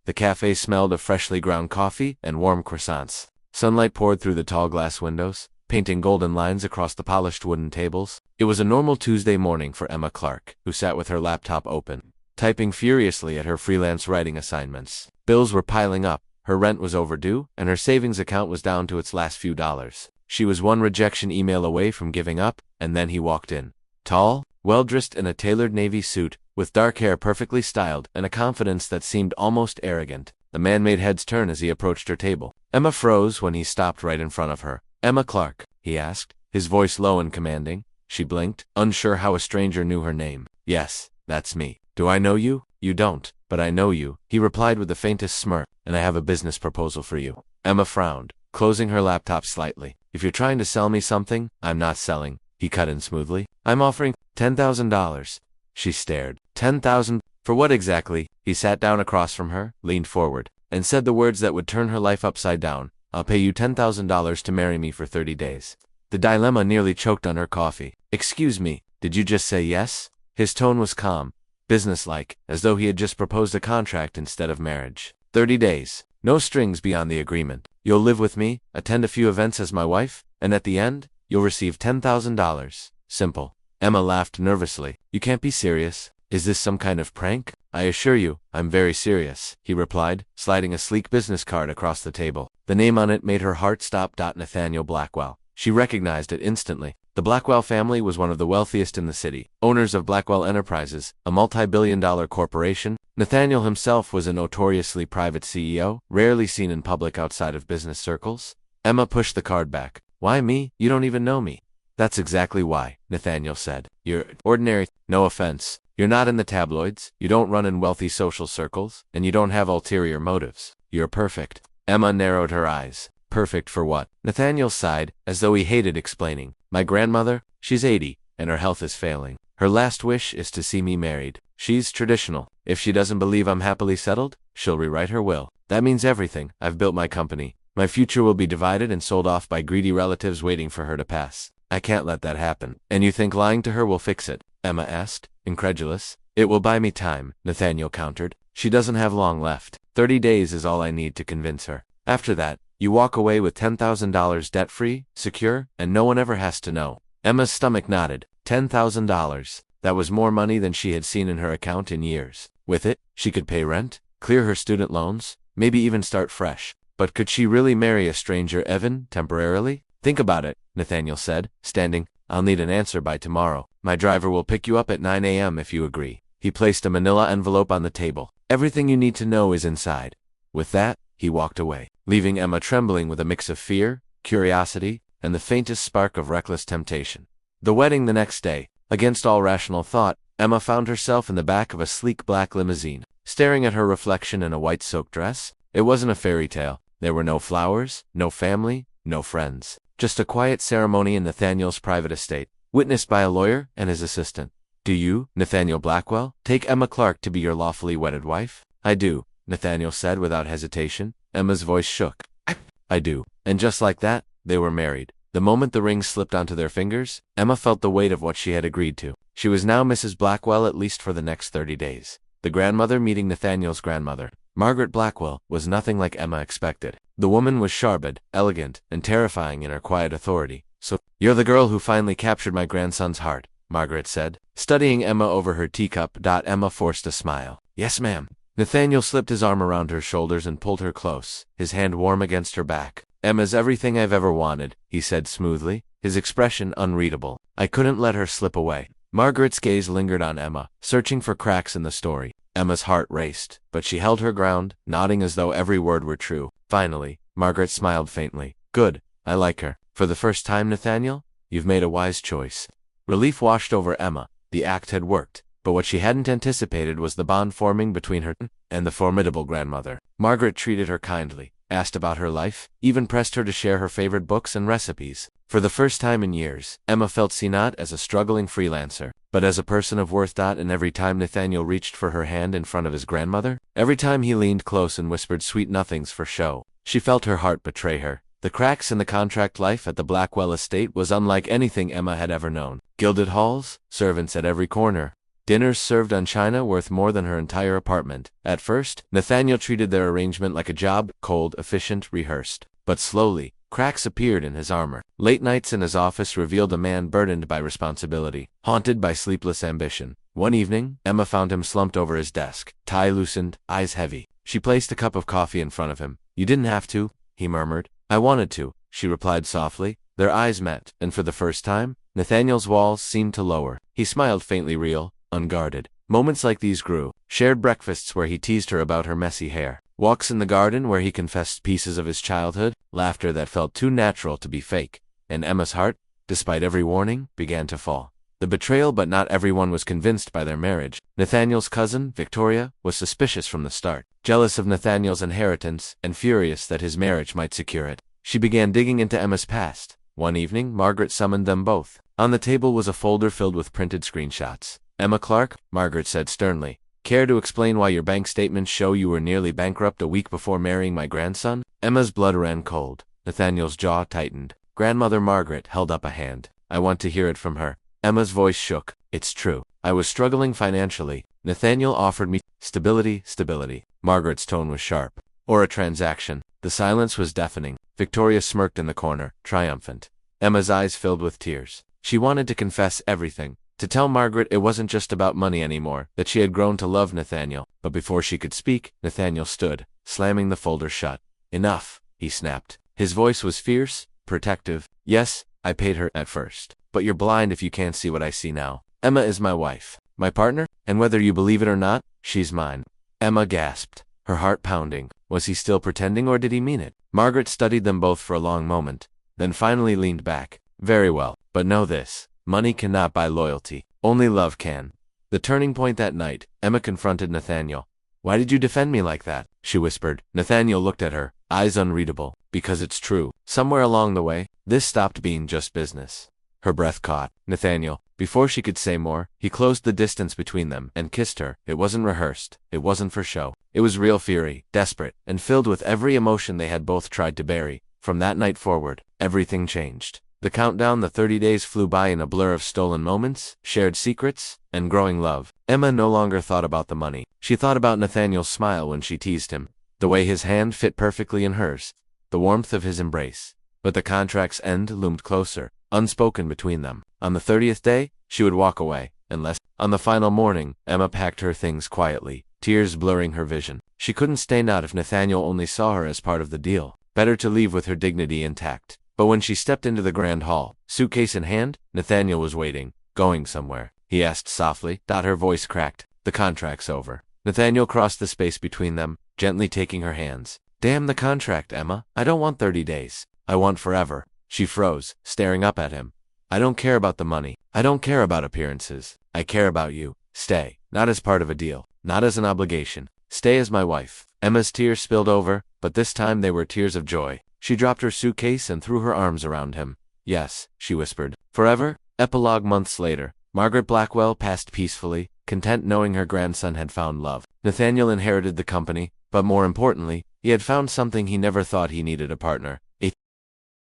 The cafe smelled of freshly ground coffee and warm croissants. Sunlight poured through the tall glass windows, painting golden lines across the polished wooden tables. It was a normal Tuesday morning for Emma Clark, who sat with her laptop open, typing furiously at her freelance writing assignments. Bills were piling up, her rent was overdue, and her savings account was down to its last few dollars. She was one rejection email away from giving up, and then he walked in. Tall, well-dressed in a tailored navy suit, with dark hair perfectly styled and a confidence that seemed almost arrogant. The man made heads turn as he approached her table. Emma froze when he stopped right in front of her. "Emma Clark?" he asked, his voice low and commanding. She blinked, unsure how a stranger knew her name. "Yes, that's me. Do I know you?" "You don't, but I know you," he replied with the faintest smirk, "and I have a business proposal for you." Emma frowned, closing her laptop slightly. "If you're trying to sell me something, I'm not selling," he cut in smoothly. "I'm offering $10,000. She stared. "10,000? For what exactly?" He sat down across from her, leaned forward, and said the words that would turn her life upside down. "I'll pay you $10,000 to marry me for 30 days. The dilemma nearly choked on her coffee. "Excuse me, did you just say yes?" His tone was calm, businesslike, as though he had just proposed a contract instead of marriage. 30 days. No strings beyond the agreement. You'll live with me, attend a few events as my wife, and at the end, you'll receive $10,000. Simple. Emma laughed nervously. "You can't be serious. Is this some kind of prank?" "I assure you, I'm very serious," he replied, sliding a sleek business card across the table. The name on it made her heart stop. Nathaniel Blackwell. She recognized it instantly. The Blackwell family was one of the wealthiest in the city, owners of Blackwell Enterprises, a multi-billion-dollar corporation. Nathaniel himself was a notoriously private CEO, rarely seen in public outside of business circles. Emma pushed the card back. "Why me? You don't even know me." "That's exactly why," Nathaniel said. "You're ordinary. No offense. You're not in the tabloids, you don't run in wealthy social circles, and you don't have ulterior motives. You're perfect." Emma narrowed her eyes. "Perfect for what?" Nathaniel sighed, as though he hated explaining. "My grandmother, she's 80, and her health is failing. Her last wish is to see me married. She's traditional. If she doesn't believe I'm happily settled, she'll rewrite her will. That means everything. I've built my company. My future will be divided and sold off by greedy relatives waiting for her to pass. I can't let that happen." "And you think lying to her will fix it?" Emma asked, incredulous. "It will buy me time," Nathaniel countered. "She doesn't have long left. 30 days is all I need to convince her. After that, you walk away with $10,000 debt-free, secure, and no one ever has to know." Emma's stomach nodded. $10,000. That was more money than she had seen in her account in years. With it, she could pay rent, clear her student loans, maybe even start fresh. But could she really marry a stranger, Evan, temporarily? "Think about it," Nathaniel said, standing. "I'll need an answer by tomorrow. My driver will pick you up at 9 a.m. if you agree." He placed a manila envelope on the table. "Everything you need to know is inside." With that, he walked away, leaving Emma trembling with a mix of fear, curiosity, and the faintest spark of reckless temptation. The wedding the next day. Against all rational thought, Emma found herself in the back of a sleek black limousine, staring at her reflection in a white silk dress. It wasn't a fairy tale. There were no flowers, no family, no friends. Just a quiet ceremony in Nathaniel's private estate, witnessed by a lawyer and his assistant. "Do you, Nathaniel Blackwell, take Emma Clark to be your lawfully wedded wife?" "I do," Nathaniel said without hesitation. Emma's voice shook. I do." And just like that, they were married. The moment the rings slipped onto their fingers, Emma felt the weight of what she had agreed to. She was now Mrs. Blackwell at least for the next 30 days. The grandmother meeting Nathaniel's grandmother, Margaret Blackwell, was nothing like Emma expected. The woman was sharp, elegant, and terrifying in her quiet authority. "So, you're the girl who finally captured my grandson's heart," Margaret said, studying Emma over her teacup. Emma forced a smile. "Yes, ma'am." Nathaniel slipped his arm around her shoulders and pulled her close, his hand warm against her back. "Emma's everything I've ever wanted," he said smoothly, his expression unreadable. "I couldn't let her slip away." Margaret's gaze lingered on Emma, searching for cracks in the story. Emma's heart raced, but she held her ground, nodding as though every word were true. Finally, Margaret smiled faintly. "Good. I like her. For the first time, Nathaniel, you've made a wise choice." Relief washed over Emma. The act had worked, but what she hadn't anticipated was the bond forming between her and the formidable grandmother. Margaret treated her kindly, asked about her life, even pressed her to share her favorite books and recipes. For the first time in years, Emma felt seen not as a struggling freelancer, but as a person of worth. And every time Nathaniel reached for her hand in front of his grandmother, every time he leaned close and whispered sweet nothings for show, she felt her heart betray her. The cracks in the contract life at the Blackwell estate was unlike anything Emma had ever known. Gilded halls, servants at every corner, Dinners served on china worth more than her entire apartment. At first, Nathaniel treated their arrangement like a job, cold, efficient, rehearsed. But slowly, cracks appeared in his armor. Late nights in his office revealed a man burdened by responsibility, haunted by sleepless ambition. One evening, Emma found him slumped over his desk, tie loosened, eyes heavy. She placed a cup of coffee in front of him. "You didn't have to," he murmured. "I wanted to," she replied softly. Their eyes met, and for the first time, Nathaniel's walls seemed to lower. He smiled faintly real, unguarded. Moments like these grew. Shared breakfasts where he teased her about her messy hair. Walks in the garden where he confessed pieces of his childhood. Laughter that felt too natural to be fake. And Emma's heart, despite every warning, began to fall. The betrayal, but not everyone was convinced by their marriage. Nathaniel's cousin, Victoria, was suspicious from the start, jealous of Nathaniel's inheritance, and furious that his marriage might secure it. She began digging into Emma's past. One evening, Margaret summoned them both. On the table was a folder filled with printed screenshots. "Emma Clark," Margaret said sternly, "care to explain why your bank statements show you were nearly bankrupt a week before marrying my grandson?" Emma's blood ran cold. Nathaniel's jaw tightened. Grandmother Margaret held up a hand. "I want to hear it from her." Emma's voice shook. "It's true. I was struggling financially. Nathaniel offered me stability. Margaret's tone was sharp. "Or a transaction." The silence was deafening. Victoria smirked in the corner, triumphant. Emma's eyes filled with tears. She wanted to confess everything, to tell Margaret it wasn't just about money anymore, that she had grown to love Nathaniel. But before she could speak, Nathaniel stood, slamming the folder shut. "Enough," he snapped. His voice was fierce, protective. "Yes, I paid her at first. But you're blind if you can't see what I see now. Emma is my wife, my partner, and whether you believe it or not, she's mine." Emma gasped, her heart pounding. Was he still pretending, or did he mean it? Margaret studied them both for a long moment, then finally leaned back. "Very well, but know this. Money cannot buy loyalty. Only love can." The turning point that night, Emma confronted Nathaniel. "Why did you defend me like that?" she whispered. Nathaniel looked at her, eyes unreadable. "Because it's true. Somewhere along the way, this stopped being just business." Her breath caught. Nathaniel, before she could say more, he closed the distance between them and kissed her. It wasn't rehearsed. It wasn't for show. It was real fury, desperate, and filled with every emotion they had both tried to bury. From that night forward, everything changed. The countdown, the 30 days flew by in a blur of stolen moments, shared secrets, and growing love. Emma no longer thought about the money. She thought about Nathaniel's smile when she teased him, the way his hand fit perfectly in hers, the warmth of his embrace. But the contract's end loomed closer, unspoken between them. On the 30th day, she would walk away, unless. On the final morning, Emma packed her things quietly, tears blurring her vision. She couldn't stay not if Nathaniel only saw her as part of the deal. Better to leave with her dignity intact. But when she stepped into the grand hall, suitcase in hand, Nathaniel was waiting. "Going somewhere?" he asked softly. Her voice cracked. "The contract's over." Nathaniel crossed the space between them, gently taking her hands. "Damn the contract, Emma. I don't want 30 days. I want forever." She froze, staring up at him. "I don't care about the money. I don't care about appearances. I care about you. Stay. Not as part of a deal. Not as an obligation. Stay as my wife." Emma's tears spilled over, but this time they were tears of joy. She dropped her suitcase and threw her arms around him. "Yes," she whispered. "Forever?" Epilogue. Months later, Margaret Blackwell passed peacefully, content knowing her grandson had found love. Nathaniel inherited the company, but more importantly, he had found something he never thought he needed: a partner.